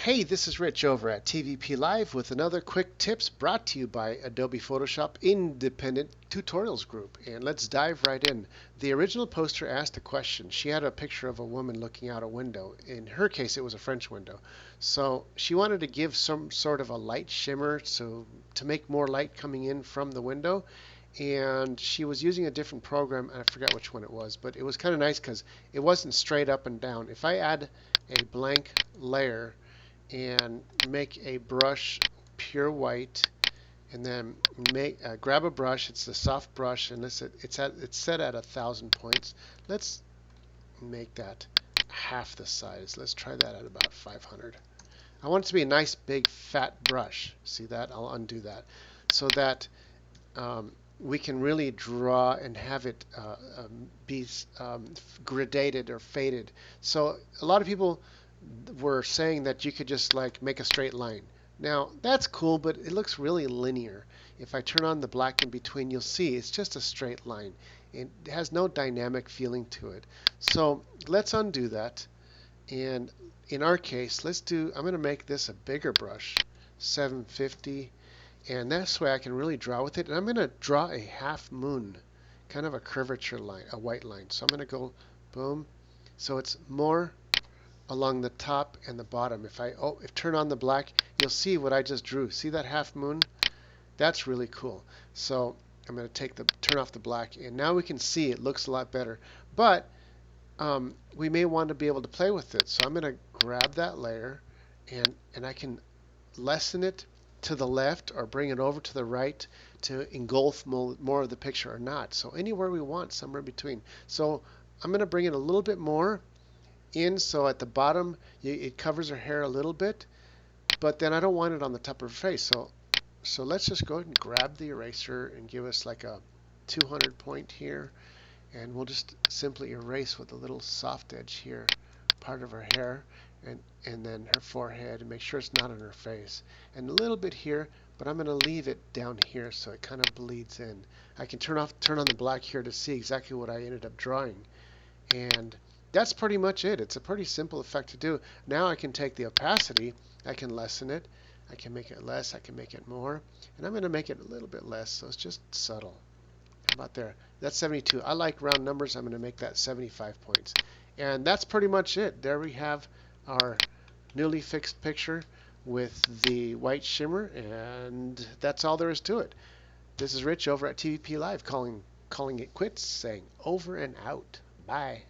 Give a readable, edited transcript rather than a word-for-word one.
Hey, this is Rich over at TVP Live with another quick tips brought to you by Adobe Photoshop Independent Tutorials Group. And let's dive right in. The original poster asked a question. She had a picture of a woman looking out a window. In her case, it was a French window. So she wanted to give some sort of a light shimmer to make more light coming in from the window. And she was using a different program, and I forgot which one it was, but it was kind of nice because it wasn't straight up and down. If I add a blank layer and make a brush pure white, and then grab a brush. It's the soft brush, and it's set at 1,000 points. Let's make that half the size. Let's try that at about 500. I want it to be a nice big fat brush. See that? I'll undo that so that we can really draw and have it be gradated or faded. So a lot of people were saying that you could just like make a straight line. Now that's cool, but it looks really linear. If I turn on the black in between, you'll see it's just a straight line. It has no dynamic feeling to it. So let's undo that. And in our case, I'm going to make this a bigger brush, 750. And this way I can really draw with it. And I'm going to draw a half moon, kind of a curvature line, a white line. So I'm going to go boom. So it's more along the top and the bottom. If turn on the black, you'll see what I just drew. See that half moon? That's really cool. So I'm going to turn off the black, and now we can see it looks a lot better. But we may want to be able to play with it. So I'm going to grab that layer, and I can lessen it to the left or bring it over to the right to engulf more of the picture or not. So anywhere we want, somewhere in between. So I'm going to bring it a little bit more in, so at the bottom it covers her hair a little bit, but then I don't want it on the top of her face. So let's just go ahead and grab the eraser and give us like a 200 point here, and we'll just simply erase with a little soft edge here part of her hair, and then her forehead, and make sure it's not on her face, and a little bit here, but I'm going to leave it down here so it kind of bleeds in. I can turn on the black here to see exactly what I ended up drawing. And that's pretty much it. It's a pretty simple effect to do. Now I can take the opacity, I can lessen it, I can make it less, I can make it more, and I'm going to make it a little bit less, so it's just subtle. How about there? That's 72. I like round numbers. I'm going to make that 75 points. And that's pretty much it. There we have our newly fixed picture with the white shimmer, and that's all there is to it. This is Rich over at TVP Live calling it quits, saying over and out. Bye.